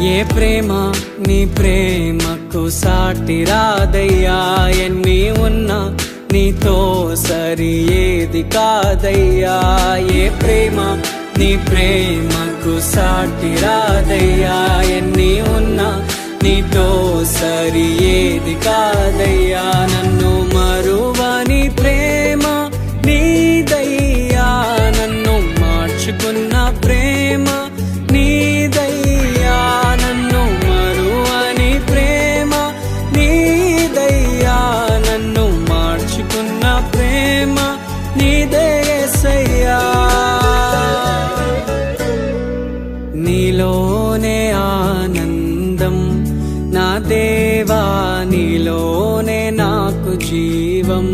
ఏ ప్రేమ నీ ప్రేమకు సాటి రాదయ్యా, ఎన్ని ఉన్నా నీతో సరి ఏది కాదయ్యా. ఏ ప్రేమ నీ ప్రేమకు సాటి రాదయ్యా, ఎన్ని ఉన్నా నీతో సరి ఏది కాదయ్యా. నన్ను మరువని ప్రేమ నీదయ్యా, నన్ను మార్చుకున్న ప్రేమ నీదయ్యా, నన్ను మరువని ప్రేమ నీదయ్యా, నన్ను మార్చుకున్న ప్రేమ నీదే యేసయ్యా. నీలోనే ఆనందం నా దేవా, నీలోనే నాకు జీవం.